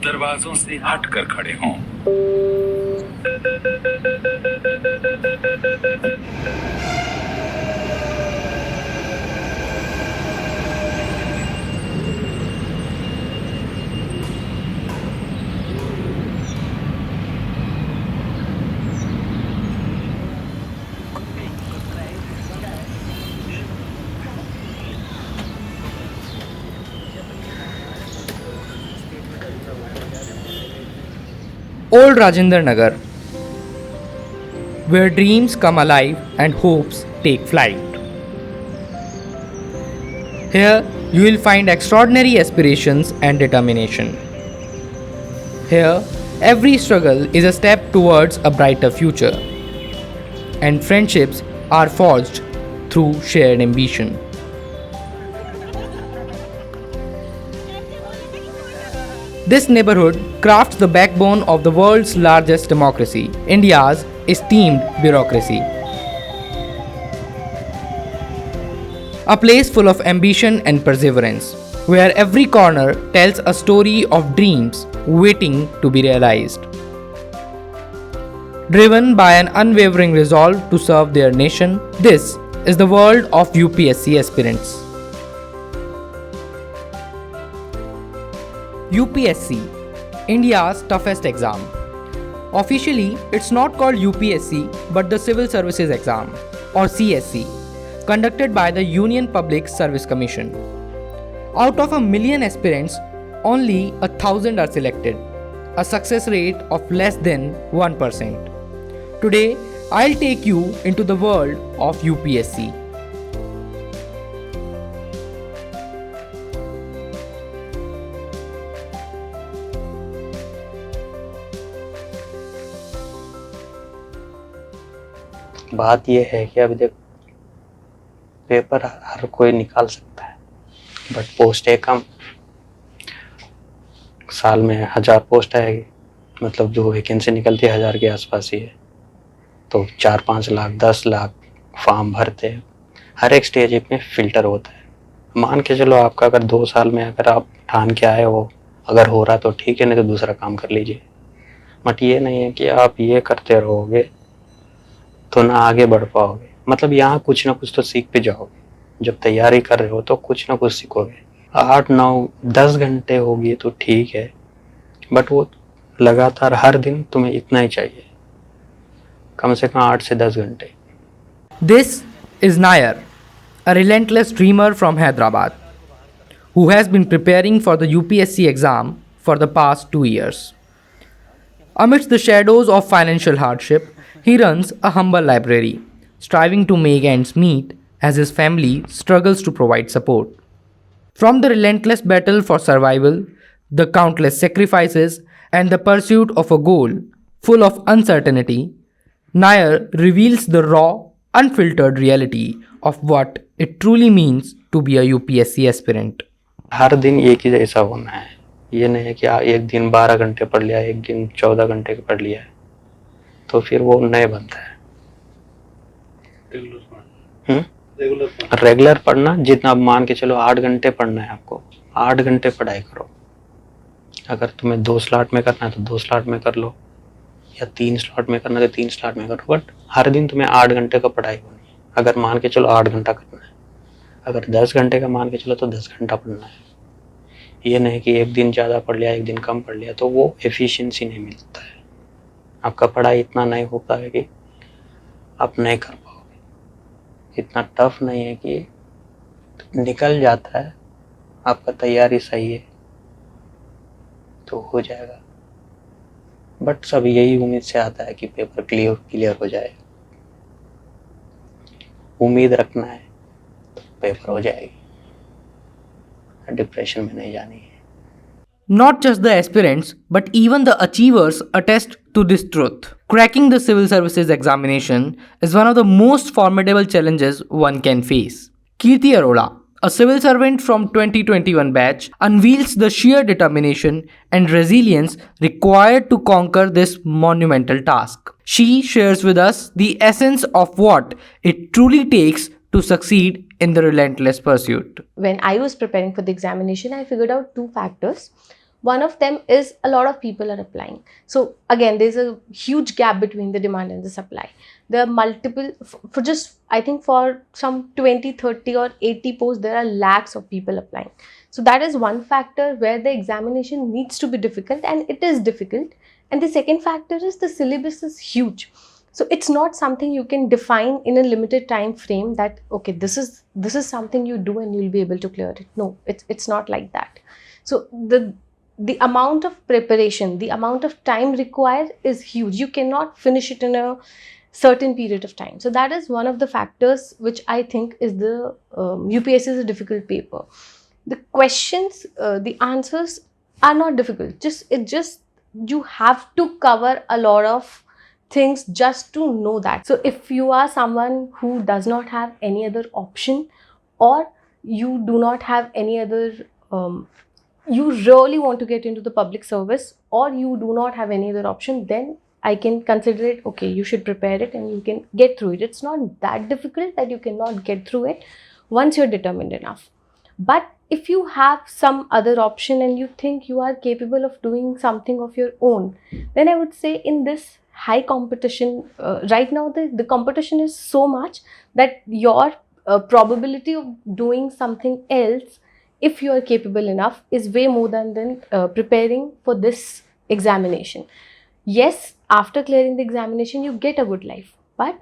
दरवाजों से हटकर खड़े हों। Old Rajendra Nagar, where dreams come alive and hopes take flight. Here, you will find extraordinary aspirations and determination. Here, every struggle is a step towards a brighter future, and friendships are forged through shared ambition. This neighborhood crafts the backbone of the world's largest democracy, India's esteemed bureaucracy. A place full of ambition and perseverance, where every corner tells a story of dreams waiting to be realized. Driven by an unwavering resolve to serve their nation, this is the world of UPSC aspirants. UPSC, India's toughest exam. Officially, it's not called UPSC but the Civil Services Exam, or CSC, conducted by the Union Public Service Commission. Out of 1 million aspirants, only 1,000 are selected, a success rate of less than 1%. Today, I'll take you into the world of UPSC. बात यह है कि अभी देख, paper हर कोई निकाल सकता है, बट पोस्ट है कम। साल में 1000 पोस्ट आएगी, मतलब जो वैकेंसी निकलती है 1000 के आसपास ही है। तो 4-5 लाख 10 लाख फॉर्म भरते हैं, हर एक स्टेज में फिल्टर होता है। मान के चलो आपका अगर 2 साल में अगर आप ठान के आए हो, अगर हो रहा तो ठीक है, नहीं तो दूसरा काम कर लीजिए। बट ये नहीं है कि आप ये करते रहोगे तो ना आगे बढ़ पाओगे। मतलब यहाँ कुछ ना कुछ तो सीख भी जाओगे। जब तैयारी कर रहे हो तो कुछ ना कुछ सीखोगे। 8, 9, 10 घंटे होगी तो ठीक है, बट वो लगातार हर दिन तुम्हें इतना ही चाहिए, कम से कम 8 से 10 घंटे। This is Nair, a relentless dreamer from Hyderabad, who has been preparing for the UPSC exam for the past 2 years. Amidst the shadows of financial hardship, he runs a humble library, striving to make ends meet as his family struggles to provide support. From the relentless battle for survival, the countless sacrifices, and the pursuit of a goal full of uncertainty, Nair reveals the raw, unfiltered reality of what it truly means to be a UPSC aspirant. हर दिन एक ही जैसा होना है। ये नहीं है कि एक दिन 12 घंटे पढ़ लिया, एक दिन 14 घंटे पढ़ लिया है, तो फिर वो नहीं बनता है। रेगुलर पढ़ना, जितना आप मान के चलो 8 घंटे पढ़ना है आपको, 8 घंटे पढ़ाई करो। अगर तुम्हें 2 स्लॉट में करना है तो 2 स्लॉट में कर लो, या 3 स्लॉट में करना है तो 3 स्लॉट में करो, बट हर दिन तुम्हें 8 घंटे का पढ़ाई होनी है। अगर मान के चलो 8 घंटा करना है, अगर 10 घंटे का मान के चलो तो 10 घंटा पढ़ना है। ये नहीं कि एक दिन ज़्यादा पढ़ लिया, एक दिन कम पढ़ लिया, तो वो एफिशिएंसी नहीं मिलता है। आपका पढ़ाई इतना नहीं हो पाएगा कि आप नहीं कर पाओगे। इतना टफ नहीं है कि निकल जाता है, आपका तैयारी सही है तो हो जाएगा। बट सब यही उम्मीद से आता है कि पेपर क्लियर हो जाए। उम्मीद रखना है तो पेपर हो जाएगी, डिप्रेशन में नहीं जानी है। Not just the aspirants, but even the achievers attest to this truth. Cracking the civil services examination is one of the most formidable challenges one can face. Kirti Arora, a civil servant from 2021 batch, unveils the sheer determination and resilience required to conquer this monumental task. She shares with us the essence of what it truly takes to succeed in the relentless pursuit. When I was preparing for the examination, I figured out 2 factors. One of them is a lot of people are applying. So again, there's a huge gap between the demand and the supply. There are multiple, for just, I think for some 20, 30 or 80 posts, there are lakhs of people applying. So that is one factor where the examination needs to be difficult, and it is difficult. And the second factor is the syllabus is huge. So it's not something you can define in a limited time frame that, okay, this is something you do and you'll be able to clear it. No, it's not like that. So the amount of preparation, the amount of time required is huge. You cannot finish it in a certain period of time. So that is one of the factors which I think is the UPSC is a difficult paper. The questions, the answers are not difficult. Just you have to cover a lot of things just to know that. So if you are someone who does not have any other option, or you do not have any other you really want to get into the public service, or you do not have any other option, then I can consider it, okay, you should prepare it and you can get through it. It's not that difficult that you cannot get through it once you're determined enough. But if you have some other option and you think you are capable of doing something of your own, then I would say in this high competition, right now the competition is so much that your probability of doing something else, if you are capable enough, is way more than preparing for this examination. Yes, after clearing the examination, you get a good life. But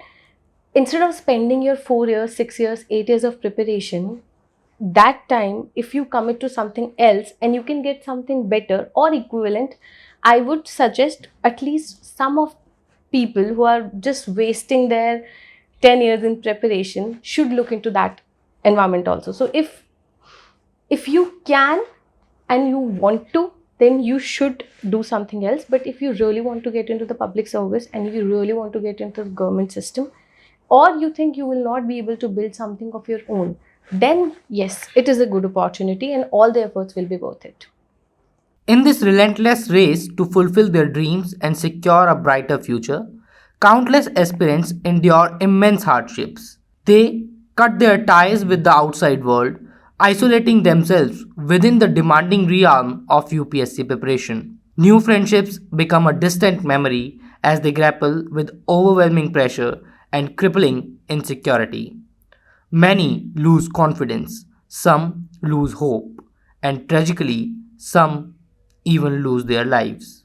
instead of spending your 4 years, 6 years, 8 years of preparation, that time, if you commit to something else and you can get something better or equivalent, I would suggest at least some of people who are just wasting their 10 years in preparation should look into that environment also. So if you can and you want to, then you should do something else. But if you really want to get into the public service and if you really want to get into the government system, or you think you will not be able to build something of your own, then yes, it is a good opportunity and all the efforts will be worth it. In this relentless race to fulfill their dreams and secure a brighter future, countless aspirants endure immense hardships. They cut their ties with the outside world, isolating themselves within the demanding realm of UPSC preparation. New friendships become a distant memory as they grapple with overwhelming pressure and crippling insecurity. Many lose confidence, some lose hope, and tragically, some even lose their lives.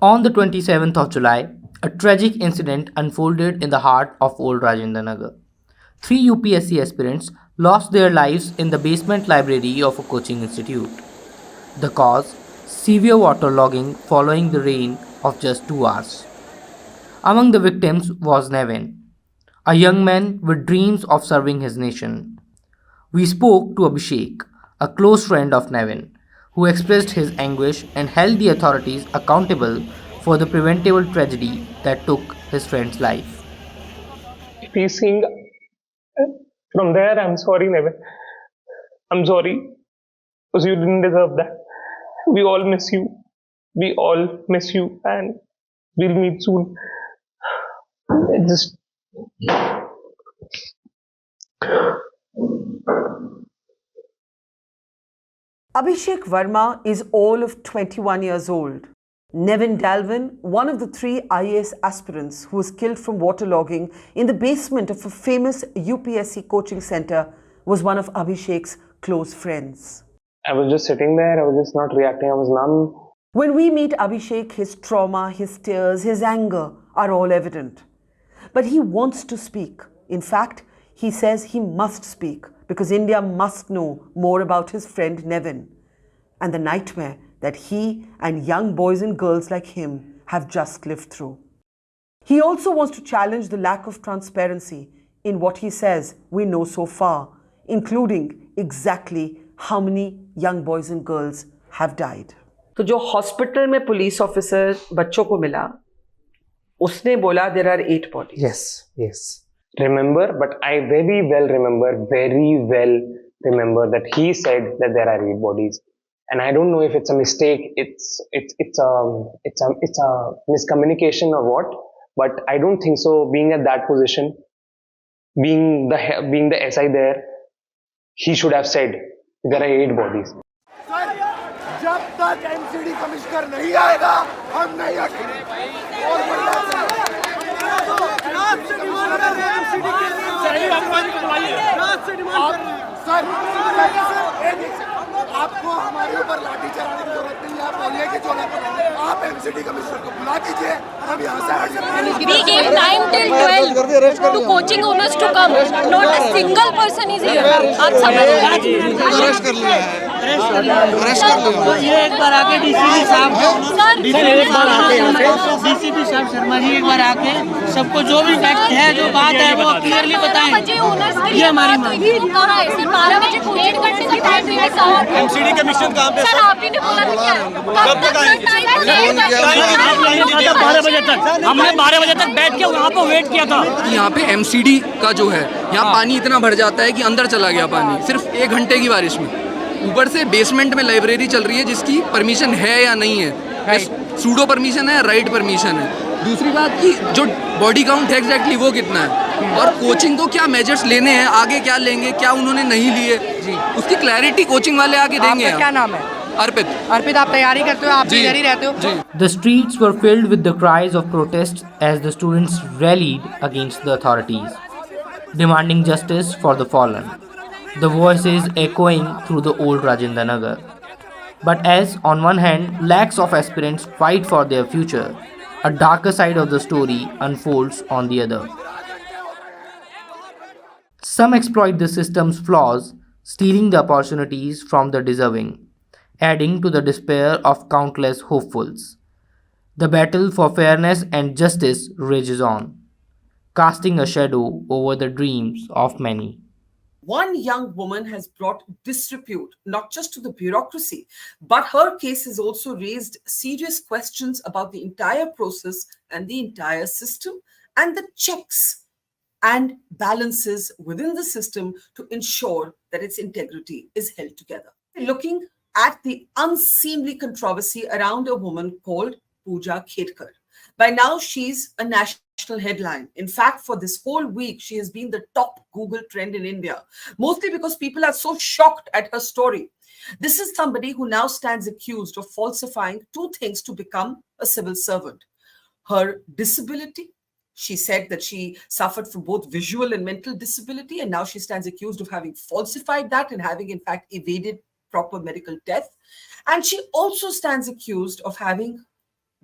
On the 27th of July, a tragic incident unfolded in the heart of old Rajendra Nagar. 3 UPSC aspirants lost their lives in the basement library of a coaching institute. The cause: severe waterlogging following the rain of just 2 hours. Among the victims was Nevin, a young man with dreams of serving his nation. We spoke to Abhishek, a close friend of Nevin, who expressed his anguish and held the authorities accountable for the preventable tragedy that took his friend's life. Facing From there, I'm sorry, Nevin. I'm sorry because you didn't deserve that. We all miss you. We all miss you, and we'll meet soon. Just Abhishek Verma is all of 21 years old. Nevin Dalvin, one of the 3 IAS aspirants who was killed from waterlogging in the basement of a famous UPSC coaching center, was one of Abhishek's close friends. I was just sitting there. I was just not reacting. I was numb. When we meet Abhishek, his trauma, his tears, his anger are all evident. But he wants to speak. In fact, he says he must speak because India must know more about his friend Nevin and the nightmare that he and young boys and girls like him have just lived through. He also wants to challenge the lack of transparency in what he says we know so far, including exactly how many young boys and girls have died. तो जो hospital में police officer बच्चों को मिला, उसने बोला there are 8 bodies. Yes. Remember, but I very well remember that he said that there are 8 bodies. And I don't know if it's a mistake, it's a miscommunication or what, but I don't think so. Being at that position, being the SI there, he should have said there are 8 bodies. जब तक MCD commissioner नहीं आएगा हम नहीं हटेंगे। आपको हमारे ऊपर लाठी चलाने की जरूरत नहीं है। आप बोलिए कि आप एमसीडी कमिश्नर को बुला दीजिए, हम यहाँ से हट जाएंगे। We gave 9 till 12 to coaching owners to come. Not a single person is here. आप समझ अरेस्ट कर लिया है। ये एक बार आके डीसीपी साहब शर्मा जी एक बार आके सबको जो भी फैक्ट है, जो बात है वो क्लियरली बताएं। ये हमारी मांग है। 12 बजे कोचिंग करने का टाइम है सर। एमसीडी कमीशन कहाँ पे? सर आप ही ने बोला था क्या? कब तक 12 बजे तक हमने 12 बजे तक बैठ के वहाँ पे वेट किया था। यहाँ पे एमसीडी का जो है, यहाँ पानी इतना भर जाता है कि अंदर चला गया पानी सिर्फ 1 घंटे की बारिश में। ऊपर से बेसमेंट में लाइब्रेरी चल रही है जिसकी परमिशन है या नहीं है, सूडो परमिशन है, राइट परमिशन है। दूसरी बात कि जो बॉडी काउंट है एग्जैक्टली वो कितना है, और कोचिंग को क्या मेजर्स लेने हैं, आगे क्या लेंगे, क्या उन्होंने नहीं लिए, उसकी क्लैरिटी कोचिंग वाले आके देंगे। आपका क्या नाम है? अर्पित, आप तैयारी करते हो? आप इधर ही रहते हो? The streets were filled with the cries of protest as the students rallied against the authorities, demanding justice for the fallen. The voices echoing through the old Rajendra Nagar. But as on one hand, lakhs of aspirants fight for their future, a darker side of the story unfolds on the other. Some exploit the system's flaws, stealing the opportunities from the deserving, adding to the despair of countless hopefuls. The battle for fairness and justice rages on, casting a shadow over the dreams of many. One young woman has brought disrepute not just to the bureaucracy, but her case has also raised serious questions about the entire process and the entire system and the checks and balances within the system to ensure that its integrity is held together. Looking at the unseemly controversy around a woman called Pooja Khedkar. By now, she's a national headline. In fact, for this whole week, she has been the top Google trend in India, mostly because people are so shocked at her story. This is somebody who now stands accused of falsifying 2 things to become a civil servant. Her disability. She said that she suffered from both visual and mental disability, and now she stands accused of having falsified that and having, in fact, evaded proper medical death. And she also stands accused of having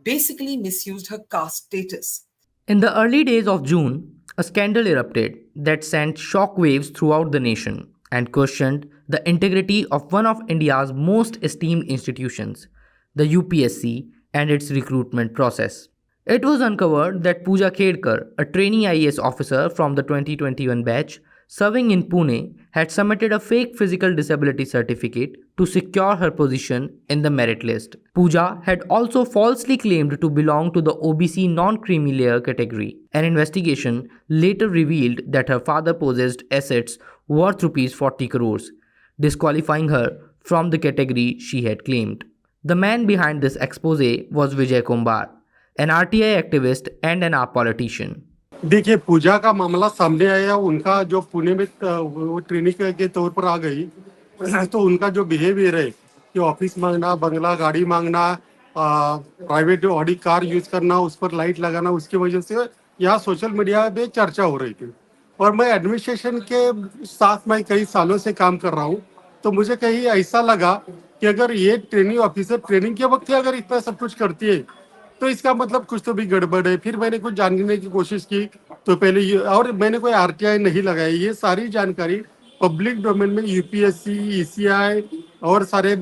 basically misused her caste status. In the early days of June, a scandal erupted that sent shockwaves throughout the nation and questioned the integrity of one of India's most esteemed institutions, the UPSC, and its recruitment process. It was uncovered that Pooja Khedkar, a trainee IAS officer from the 2021 batch, serving in Pune, had submitted a fake physical disability certificate to secure her position in the merit list. Pooja had also falsely claimed to belong to the OBC non-creamy layer category. An investigation later revealed that her father possessed assets worth rupees 40 crores, disqualifying her from the category she had claimed. The man behind this expose was Vijay Kumar, an RTI activist and an AAP politician. देखिए, पूजा का मामला सामने आया, उनका जो पुणे में वो training के तौर पर आ गई, तो उनका जो बिहेवियर है कि ऑफिस मांगना, बंगला, गाड़ी मांगना, प्राइवेट ऑडी कार यूज करना, उस पर लाइट लगाना, उसकी वजह से यहाँ सोशल मीडिया पे चर्चा हो रही थी। और मैं एडमिनिस्ट्रेशन के साथ मैं कई सालों से काम कर रहा हूँ, तो मुझे कहीं ऐसा लगा कि अगर ये ट्रेनिंग ऑफिसर ट्रेनिंग के वक्त ही अगर इतना सब कुछ करती है तो इसका मतलब कुछ तो भी गड़बड़ है। फिर मैंने कुछ जानने की कोशिश की, तो पहले और मैंने कोई आरटीआई नहीं लगाई, ये सारी जानकारी पब्लिक डोमेन में यूपीएससी, ईसीआई और सारे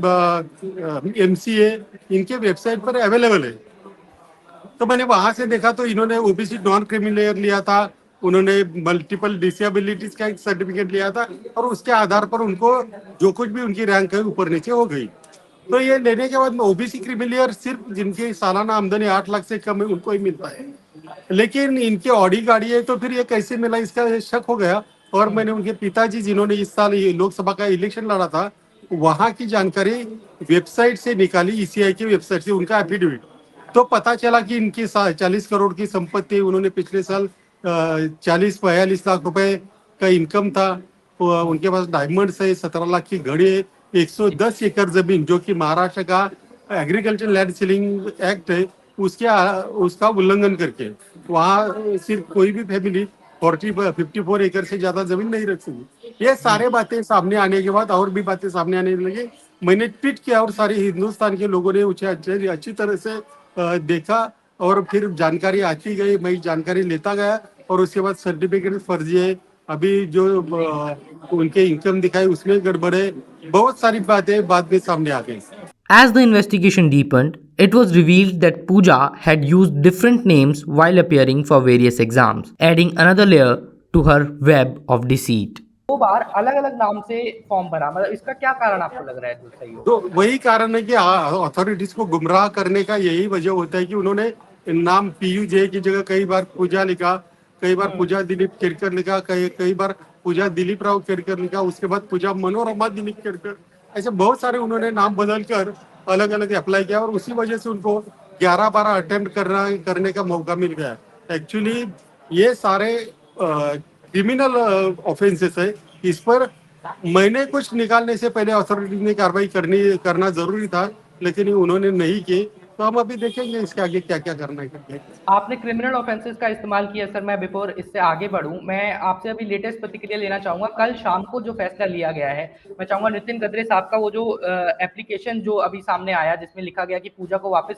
एमसीए इनके वेबसाइट पर अवेलेबल है। तो मैंने वहां से देखा तो इन्होंने ओबीसी नॉन क्रिमिनल लिया था, उन्होंने मल्टीपल डिसेबिलिटीज का एक सर्टिफिकेट लिया था और उसके आधार पर उनको जो कुछ भी उनकी रैंक है ऊपर नीचे हो गई। तो ये लेने के बाद ओबीसी क्रिमिनल सिर्फ जिनकी सालाना आमदनी 8 लाख से कम है उनको ही मिलता है, लेकिन इनकी ऑडी गाड़ी है, तो फिर ये कैसे मिला इसका शक हो गया। और मैंने उनके पिताजी जिन्होंने इस साल लोकसभा का इलेक्शन लड़ा था, वहां की जानकारी वेबसाइट से निकाली, ईसीआई की वेबसाइट से उनका एफिडेविट, तो पता चला कि इनकी 40 करोड़ की संपत्ति, उन्होंने पिछले साल 40-42 लाख रुपए का इनकम था, उनके पास डायमंड्स है, 17 लाख की घड़ी है, 110 एकड़ जमीन जो कि महाराष्ट्र का एग्रीकल्चर लैंड सीलिंग एक्ट है उसका उल्लंघन करके वहाँ सिर्फ कोई भी फैमिली 54 एकड़ से ज्यादा जमीन नहीं रख सकती। ये सारे बातें सामने आने के बाद और भी बातें सामने आने लगी। मैंने ट्वीट किया और सारे हिंदुस्तान के लोगों ने उसे अच्छी तरह से देखा और फिर जानकारी आती गई, मैं जानकारी लेता गया और उसके बाद सर्टिफिकेट फर्जी है, अभी जो उनके इनकम दिखाई उसमें गड़बड़ है, बहुत सारी बातें बाद में सामने आ गई। As the investigation deepened, it was revealed that Pooja had used different names while appearing for various exams, adding another layer to her web of deceit. 2 बार अलग अलग नाम से फॉर्म भरा, मतलब इसका क्या कारण आपको लग रहा है? सही हो? तो वही कारण है कि अथॉरिटीज को गुमराह करने का यही वजह होता है कि उन्होंने नाम पीयू जे की जगह कई बार पूजा लिखा, कई बार पूजा दिलीप केरकर लिखा, कई बार पूजा दिलीप राव केरकर लिखा, उसके बाद पूजा मनोरमा दिलीप केरकर, ऐसे बहुत सारे उन्होंने नाम बदल कर अलग अलग अप्लाई किया और उसी वजह से उनको 11-12 अटेम्प्ट करने का मौका मिल गया। एक्चुअली ये सारे क्रिमिनल ऑफेंसेस है, इस पर मैंने कुछ निकालने से पहले अथॉरिटी ने कार्रवाई करना जरूरी था, लेकिन उन्होंने नहीं की। तो हम अभी देखेंगे इसके आगे क्या क्या करना है। आपने क्रिमिनल ऑफेंसेस का इस्तेमाल किया सर। मैं बिफोर इससे आगे बढ़ूं, मैं आपसे अभी लेटेस्ट प्रतिक्रिया लेना चाहूंगा। कल शाम को जो फैसला लिया गया है, मैं चाहूंगा नितिन गडकरी साहब का वो जो एप्लीकेशन जो अभी सामने आया जिसमें लिखा गया कि पूजा को वापस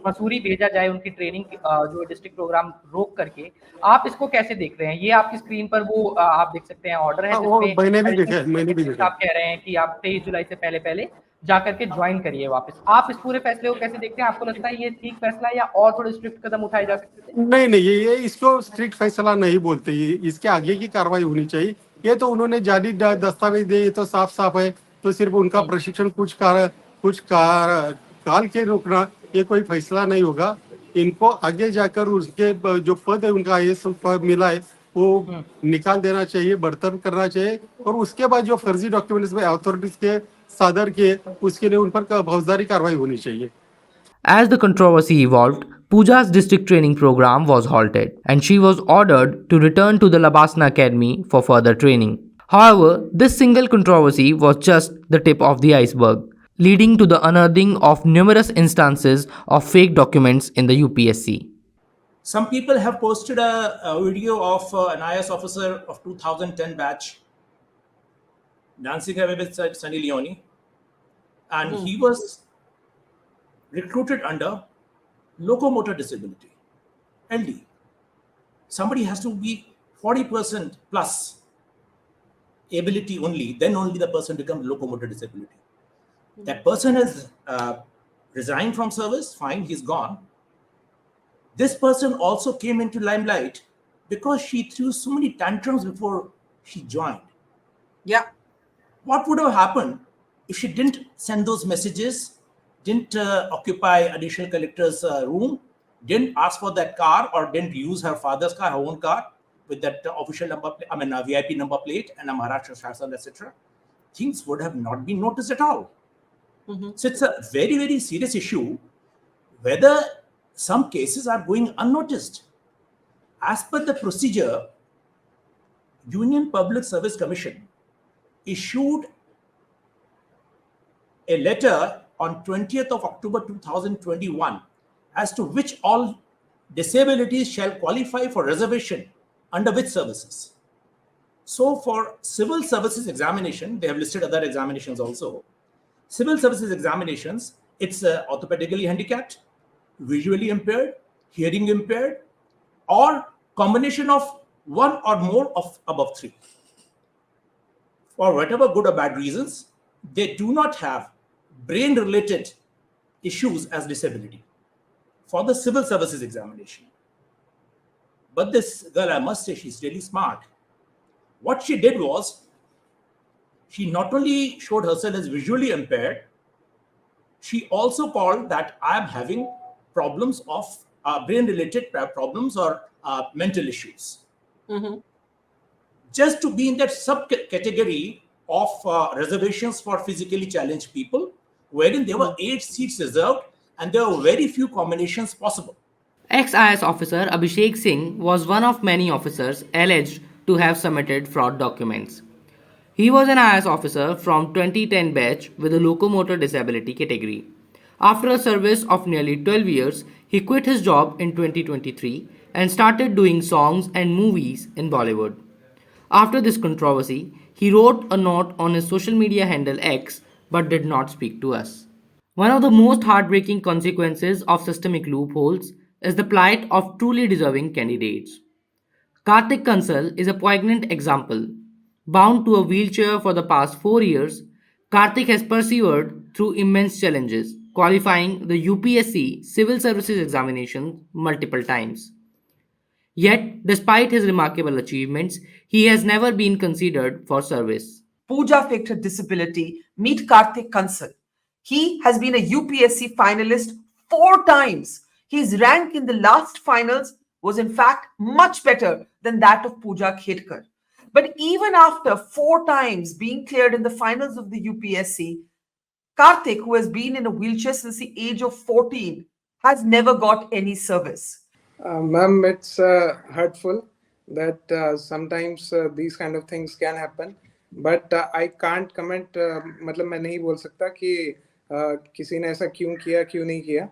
मसूरी भेजा जाए उनकी ट्रेनिंग जो डिस्ट्रिक्ट प्रोग्राम रोक करके, आप इसको कैसे देख रहे हैं? ये आपकी स्क्रीन पर वो आप देख सकते हैं ऑर्डर है जिसमें मैंने भी देखा। आप कह रहे हैं कि आप 23 जुलाई से पहले जाकर के ज्वाइन करिए वापस। आप इस पूरे फैसले को कैसे देखते हैं? आपको लगता है ये ठीक फैसला है या और थोड़े स्ट्रिक्ट कदम उठाए जा सकते थे? नहीं, ये इसको स्ट्रिक्ट फैसला नहीं बोलते, इसके आगे की कार्रवाई होनी चाहिए। ये तो उन्होंने जाली दस्तावेज दिए, ये तो साफ है, तो सिर्फ उनका प्रशिक्षण कुछ काल के रोकना ये कोई फैसला नहीं होगा। इनको आगे जाकर उसके जो पद है उनका IAS मिला है वो निकाल देना चाहिए, बर्तरफ करना चाहिए और उसके बाद जो फर्जी डॉक्यूमेंट्स में अथॉरिटीज के सादर किए उसके लिए उन पर फौजदारी कार्रवाई होनी चाहिए। As the controversy evolved, Pooja's district training program was halted and she was ordered to return to the Labasna Academy for further training. However, this single controversy was just the tip of the iceberg, leading to the unearthing of numerous instances of fake documents in the UPSC. Some people have posted a video of an IAS officer of 2010 batch dancing away with Sunny Leone, and he was recruited under locomotor disability, LD. Somebody has to be 40% plus ability only, then only the person becomes locomotor disability. That person has resigned from service, fine, he's gone. This person also came into limelight because she threw so many tantrums before she joined. Yeah. What would have happened if she didn't send those messages, didn't occupy additional collector's room, didn't ask for that car or didn't use her father's car, her own car? with that official number, VIP number plate and a Maharashtra Shashan, etc., things would have not been noticed at all. So it's a very, very serious issue whether some cases are going unnoticed. As per the procedure, Union Public Service Commission issued a letter on 20th of October 2021 as to which all disabilities shall qualify for reservation under which services. So for civil services examination, they have listed other examinations also. Civil services examinations, it's orthopedically handicapped, visually impaired, hearing impaired, or combination of one or more of above three. For whatever good or bad reasons, they do not have brain-related issues as disability for the civil services examination. But this girl, I must say, she's really smart. What she did was, she not only showed herself as visually impaired, she also called that I am having problems of brain-related problems or mental issues. Just to be in that subcategory of reservations for physically challenged people, wherein there were 8 seats reserved and there were very few combinations possible. Ex-IS officer Abhishek Singh was one of many officers alleged to have submitted fraud documents. He was an IS officer from 2010 batch with a locomotor disability category. After a service of nearly 12 years, he quit his job in 2023 and started doing songs and movies in Bollywood. After this controversy, he wrote a note on his social media handle X but did not speak to us. One of the most heartbreaking consequences of systemic loopholes is the plight of truly deserving candidates. Kartik Kansal is a poignant example. Bound to a wheelchair for the past 4 years, Kartik has persevered through immense challenges, qualifying the UPSC Civil Services examination multiple times. Yet, despite his remarkable achievements, he has never been considered for service. Pooja faked her disability. Meet Kartik Kansal. He has been a UPSC finalist 4 times. His rank in the last finals was in fact much better than that of Pooja Khedkar. But even after 4 times being cleared in the finals of the UPSC, Kartik, who has been in a wheelchair since the age of 14, has never got any service. Ma'am, it's hurtful that sometimes these kind of things can happen. But I can't comment, मतलब मैं नहीं बोल सकता कि किसी ने ऐसा क्यों किया क्यों नहीं किया.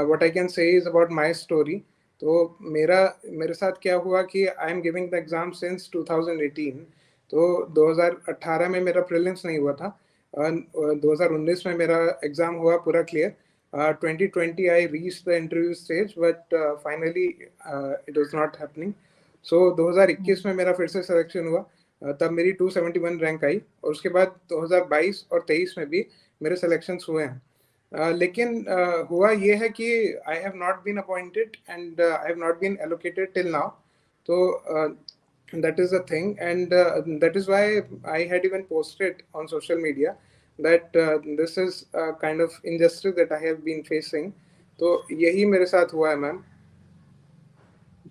What I can say is about my story. तो मेरे साथ क्या हुआ कि I am giving the exam since 2018. तो 2018 में मेरा प्रीलिम्स नहीं हुआ था. 2019 में मेरा एग्जाम हुआ पूरा clear. 2020 I reached the interview stage, but finally it was not happening. So 2021 में मेरा फिर से सिलेक्शन हुआ. तब मेरी 271 रैंक आई और उसके बाद 2022 और 23 में भी मेरे सिलेक्शंस हुए हैं. लेकिन हुआ ये है कि I have not been appointed and I have not been allocated till now. तो that is the thing, and that is why I had even posted on social media that this is a kind of injustice that I have been facing. तो यही मेरे साथ हुआ है ma'am.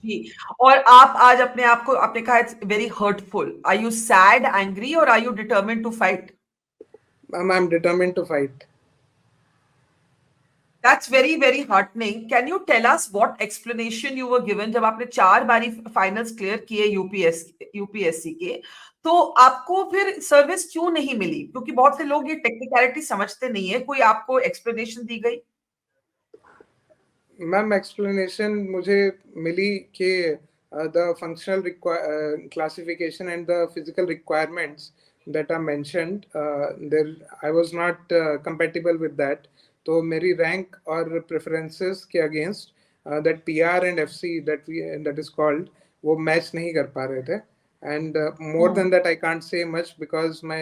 जी, और आप आज अपने आप को आपने कहा it's very hurtful. Are you sad, angry, or are you determined to fight? I'm determined to fight. That's very, very heartening. Can you tell us what explanation you were given जब आपने 4 बारी फाइनल्स क्लियर किए UPSC के, तो आपको फिर service क्यों नहीं मिली? क्योंकि बहुत से लोग ये टेक्निकलिटी समझते नहीं है. कोई आपको एक्सप्लेनेशन दी गई? मैम, एक्सप्लेनेशन मुझे मिली कि the functional classification and the physical requirements that are mentioned, there I was not compatible with that. तो मेरी रैंक और प्रेफरेंसेस के against that PR and FC that is called, वो मैच नहीं कर पा रहे थे. And more than that I can't say much because my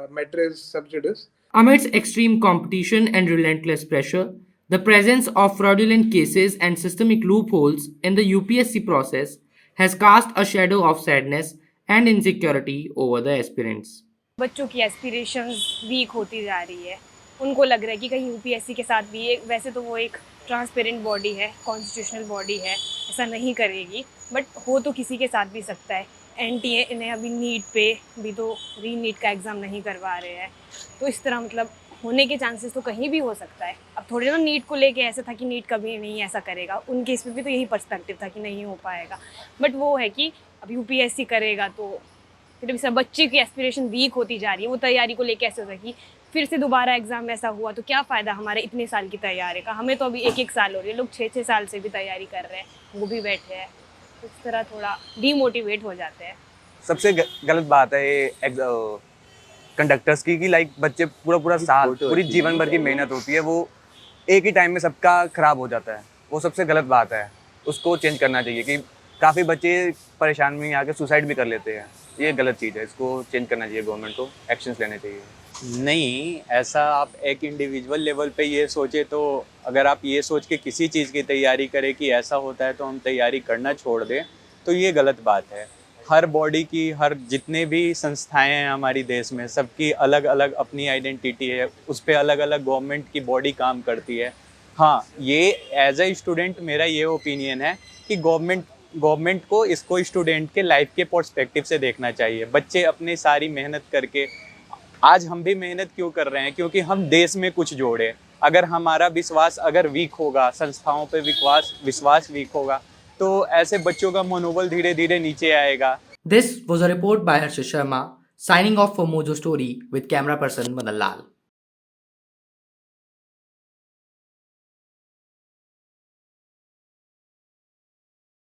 matter is sub judice. Amidst extreme competition and relentless pressure, the presence of fraudulent cases and systemic loopholes in the UPSC process has cast a shadow of sadness and insecurity over the aspirants. बच्चों की aspirations week होती जा रही है. उनको लग रहा है कि कहीं यूपीएससी के साथ भी वैसे तो वो एक ट्रांसपेरेंट बॉडी है, कॉन्स्टिट्यूशनल बॉडी है, ऐसा नहीं करेगी, बट हो तो किसी के साथ भी सकता है। एनटीए इन्हें अभी नीट पे भी तो री नीट का एग्ज़ाम नहीं करवा रहे हैं, तो इस तरह मतलब होने के चांसेस तो कहीं भी हो सकता है। अब थोड़े ना नीट को लेके ऐसा था कि नीट कभी नहीं ऐसा करेगा, उनके इसमें भी तो यही पर्सपेक्टिव था कि नहीं हो पाएगा, बट वो है कि अब यूपीएससी करेगा तो फिर इस बच्चे की एस्पिरेशन वीक होती जा रही है, वो तैयारी को लेके ऐसे होता है कि फिर से दोबारा एग्ज़ाम ऐसा हुआ तो क्या फ़ायदा हमारे इतने साल की तैयारी का। हमें तो अभी 1-1 साल हो रही है, लोग 6-6 साल से भी तैयारी कर रहे हैं, वो भी बैठे हैं, इस तरह थोड़ा डीमोटिवेट हो जाते हैं। सबसे गलत बात है ये कंडक्टर्स की कि लाइक बच्चे पूरा साल पूरी जीवन भर की मेहनत होती है, वो एक ही टाइम में सबका ख़राब हो जाता है। वो सबसे गलत बात है, उसको चेंज करना चाहिए कि काफ़ी बच्चे परेशान में आके सुसाइड भी कर लेते हैं, ये गलत चीज़ है, इसको चेंज करना चाहिए, गवर्नमेंट को एक्शंस लेने चाहिए। नहीं, ऐसा आप एक इंडिविजुअल लेवल पे ये सोचे तो अगर आप ये सोच के किसी चीज़ की तैयारी करें कि ऐसा होता है तो हम तैयारी करना छोड़ दें, तो ये गलत बात है। हर बॉडी की, हर जितने भी संस्थाएं हैं हमारी देश में, सबकी अलग अलग अपनी आइडेंटिटी है, उस पर अलग अलग गवर्नमेंट की बॉडी काम करती है। हाँ, ये एज ए स्टूडेंट मेरा ये ओपिनियन है कि गवर्नमेंट को इसको स्टूडेंट के लाइफ के पर्सपेक्टिव से देखना चाहिए। बच्चे अपनी सारी मेहनत करके, आज हम भी मेहनत क्यों कर रहे हैं? क्योंकि हम देश में कुछ जोड़े। अगर हमारा विश्वास अगर वीक होगा, संस्थाओं पे विश्वास वीक होगा, तो ऐसे बच्चों का मनोबल धीरे धीरे नीचे आएगा। This was a report by Harshit Sharma, signing off for Mojo Story with camera person Madan Lal.